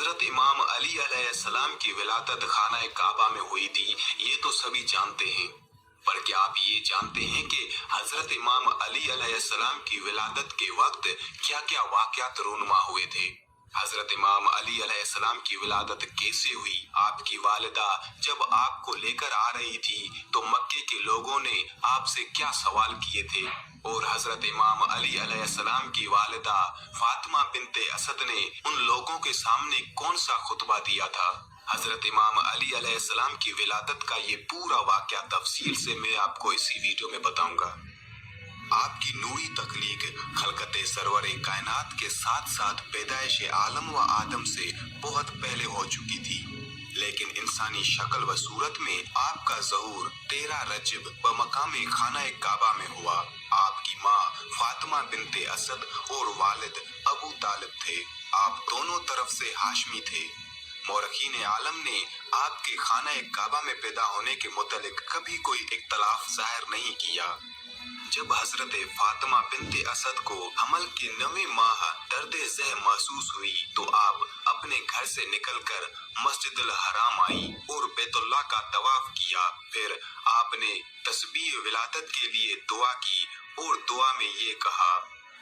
हजरत इमाम अली अलैहिस्सलाम की विलादत खाना काबा में हुई थी, ये तो सभी जानते हैं। पर क्या आप ये जानते हैं कि हजरत इमाम अली अलैहिस्सलाम की विलादत के वक्त क्या क्या वाक़यात रूनुमा हुए थे? हजरत इमाम अली अलैहिस्सलाम की विलादत कैसे हुई? आपकी वालिदा जब आपको लेकर आ रही थी तो मक्के के लोगों ने आपसे क्या सवाल किए थे? और हजरत इमाम अली अलैहिस्सलाम की वालिदा फातिमा बिनते असद ने उन लोगों के सामने कौन सा खुतबा दिया था? हजरत इमाम अली अलैहिस्सलाम की विलादत का ये पूरा वाक़या तफसील से मैं आपको इसी वीडियो में बताऊंगा। आपकी नूरी तख्लीक खलकते सरवरे कायनात के साथ साथ पैदाइश आलम व आदम से बहुत पहले हो चुकी थी, लेकिन इंसानी शक्ल व सूरत में आपका ज़हूर 13 रजब बमकाम खाना काबा में हुआ। आपकी माँ फातिमा बिनते असद और वालिद अबू तालिब थे। आप दोनों तरफ से हाशमी थे। मौरखीन आलम ने आपके खाना काबा में पैदा होने के मुतालिक कभी कोई इख्तलाफ जाहिर नहीं किया। जब हजरत फातिमा बिनते असद को हमल के 9वें माह दर्द ज़ह महसूस हुई तो आप अपने घर से निकलकर मस्जिदुल हराम आई और बैतुल्लाह का तवाफ किया। फिर आपने तस्बीह विलादत के लिए दुआ की और दुआ में ये कहा,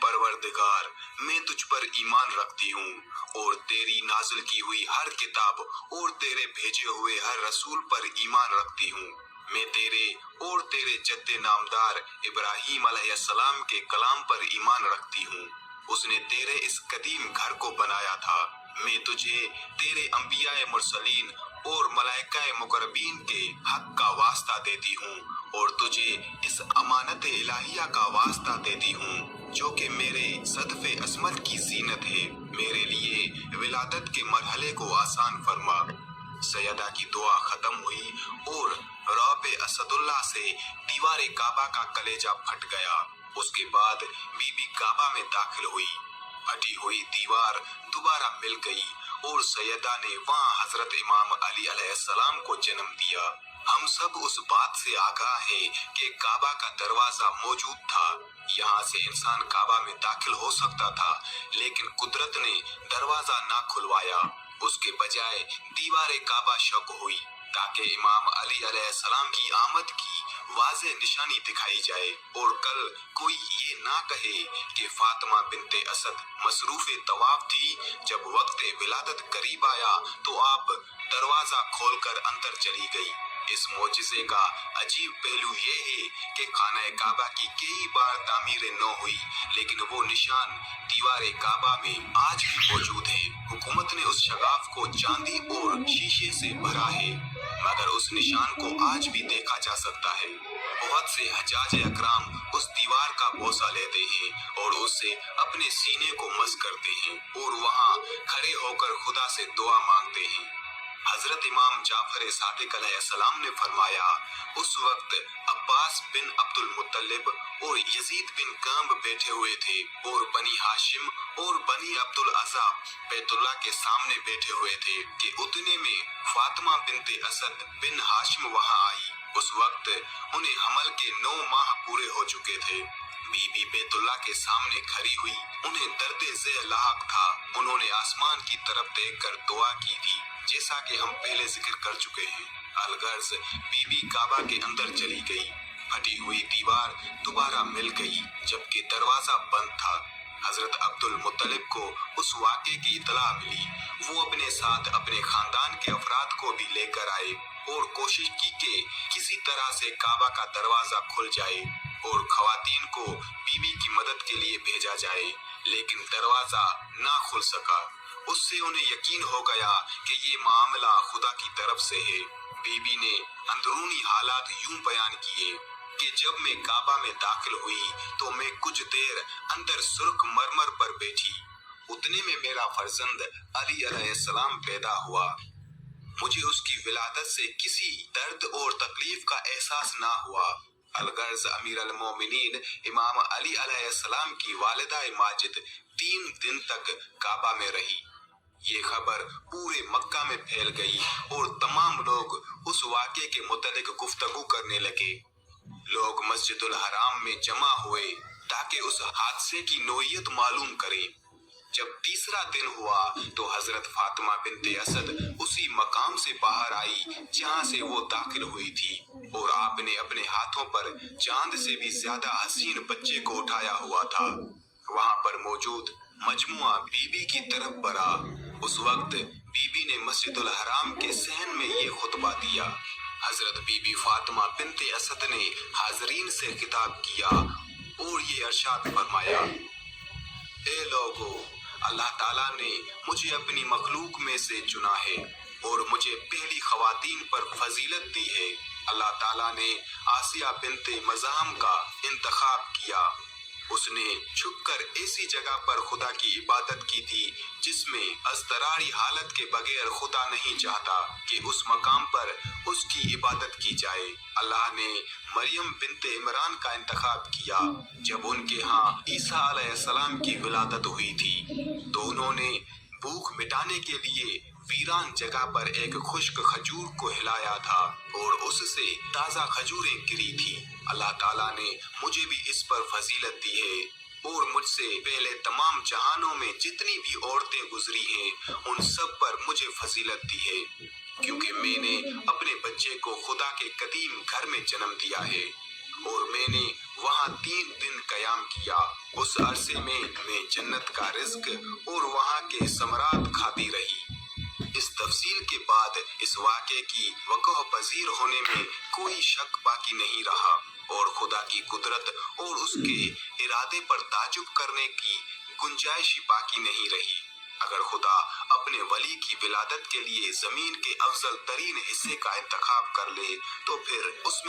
परवरदिगार, मैं तुझ पर ईमान रखती हूँ और तेरी नाजिल की हुई हर किताब और तेरे भेजे हुए हर रसूल पर ईमान रखती हूँ। मैं तेरे और तेरे जद्दे नामदार इब्राहीम अलैहिस्सलाम के कलाम पर ईमान रखती हूँ। उसने तेरे इस कदीम घर को बनाया था। मैं तुझे तेरे अंबियाए मुरसलीन और मलाइकाए मुकर्रबीन के हक का वास्ता देती हूँ और तुझे इस अमानत इलाहिया का वास्ता देती हूँ जो कि मेरे सदफे अस्मत की जीनत है। मेरे लिए विलादत के मरहले को आसान फरमा। सैयदा की दुआ खत्म हुई और रौब असदुल्लाह से दीवारे काबा का कलेजा फट गया। उसके बाद बीबी काबा में दाखिल हुई। फटी हुई दीवार दोबारा मिल गई और सैयदा ने वहाँ हजरत इमाम अली अलैहिस्सलाम को जन्म दिया। हम सब उस बात से आगाह हैं कि काबा का दरवाजा मौजूद था। यहाँ से इंसान काबा में दाखिल हो सकता था, लेकिन कुदरत ने दरवाजा ना खुलवाया। उसके बजाय दीवारे काबा शक हुई ताकि इमाम अली अलैहिस्सलाम की आमद की वाज़े निशानी दिखाई जाए और कल कोई ये ना कहे कि फातिमा बिनते असद मसरूफ़े तवाफ थी। जब वक्त विलादत करीब आया तो आप दरवाजा खोलकर अंदर चली गई। इस मोजिज़े का अजीब पहलू ये है कि खाना काबा की कई बार तामीर न हुई, लेकिन वो निशान दीवारे काबा में आज भी मौजूद है। हुकूमत ने उस शगाफ को चांदी और शीशे से भरा है, मगर उस निशान को आज भी देखा जा सकता है। बहुत से हजाज अकराम उस दीवार का बोसा लेते हैं और उससे अपने सीने को मस करते हैं और वहाँ खड़े होकर खुदा से दुआ मांगते हैं। हजरत इमाम जाफर सादिक अलैहिस्सलाम ने फरमाया, उस वक्त अब्बास बिन अब्दुल मुत्तलिब और यजीद बिन कांब बैठे हुए थे और बनी हाशिम और बनी अब्दुल अज़ाब बैतुल्लाह के सामने बैठे हुए थे कि उतने में फातिमा बिनते असद बिन हाशिम वहां आई। उस वक्त उन्हें हमल के 9 माह पूरे हो चुके थे। बीबी बैतुल्लाह के सामने खड़ी हुई। उन्हें दर्द ज़ह लाहक था। उन्होंने आसमान की तरफ देखकर दुआ की थी, जैसा कि हम पहले जिक्र कर चुके हैं। अलगर्ज बीबी काबा के अंदर चली गई। फटी हुई दीवार दोबारा मिल गई, जबकि दरवाजा बंद था। हजरत अब्दुल मुत्तलिब को उस वाक़े की इतला मिली। वो अपने साथ अपने खानदान के अफराद को भी लेकर आए और कोशिश की कि किसी तरह से काबा का दरवाजा खुल जाए और खवातीन को बीबी की मदद के लिए भेजा जाए, लेकिन दरवाजा ना खुल सका। उससे उन्हें यकीन हो गया कि ये मामला खुदा की तरफ से है। बीबी ने अंदरूनी हालात यूं बयान किए कि जब मैं काबा में दाखिल हुई तो मैं कुछ देर अंदर सुर्ख मरमर पर बैठी। उतने में मेरा फर्जंद अली अलैहिस्सलाम पैदा हुआ। मुझे उसकी विलादत से किसी दर्द और तकलीफ का एहसास ना हुआ। अलगर्ज अमीर अल मोमिनीन इमाम अली अलैहिस्सलाम की वालिदा माजिद 3 दिन तक काबा में रही। ये खबर पूरे मक्का में फैल गई और तमाम लोग उस वाक़े के मुतालिक गुफ्तगू करने लगे। लोग मस्जिदुल हराम में जमा हुए ताकि उस हादसे की नोयत मालूम करें। जब तीसरा दिन हुआ तो हजरत फातिमा बिनते असद उसी मकाम से बाहर आई जहां से वो दाखिल हुई थी, और आपने अपने हाथों पर चांद से भी ज्यादा हसीन बच्चे को उठाया हुआ था। वहां पर मौजूद मजमुआ बीबी की तरफ बढ़ा। उस वक्त बीबी ने मस्जिदुल हराम के सहन में ये खुतबा दिया। हजरत बीबी फातिमा बिनते असद ने हाजरीन से खिताब किया और ये इरशाद फरमाया, ए लोगो, अल्लाह ताला ने मुझे अपनी मखलूक में से चुना है और मुझे पहली खवातीन पर फजीलत दी है। अल्लाह ताला ने आसिया बिनते मज़ाहम का इंतखाब किया। उसने छुपकर ऐसी जगह पर खुदा की इबादत की थी जिसमें अज़तरारी हालत के बगैर खुदा नहीं चाहता कि उस मकाम पर उसकी इबादत की जाए। अल्लाह ने मरियम बिनते इमरान का इंतखाब किया जब उनके यहाँ ईसा अलैहिस्सलाम की विलादत हुई थी, तो उन्होंने भूख मिटाने के लिए वीरान जगह पर एक खुश्क खजूर को हिलाया था और उससे ताज़ा खजूरें गिरी थी। अल्लाह ताला ने मुझे भी इस पर फजीलत दी है और मुझसे पहले तमाम जहानों में जितनी भी औरतें गुजरी हैं उन सब पर मुझे फजीलत दी है, क्योंकि मैंने अपने बच्चे को खुदा के कदीम घर में जन्म दिया है और मैंने वहाँ 3 दिन कयाम किया। उस अरसे में मैं जन्नत का रिज्क और वहाँ के समरात खाती रही। इस तफसील के बाद इस वाक़े की वक़्अ पज़ीर होने में कोई शक बाकी नहीं रहा और खुदा की कुदरत और उसके इरादे पर ताजुब करने की गुंजाइश ही बाकी नहीं रही। अगर खुदा अपने वली की विलादत के लिए जमीन के अफजल तरीन हिस्से का इंतखाब कर ले तो फिर उसमें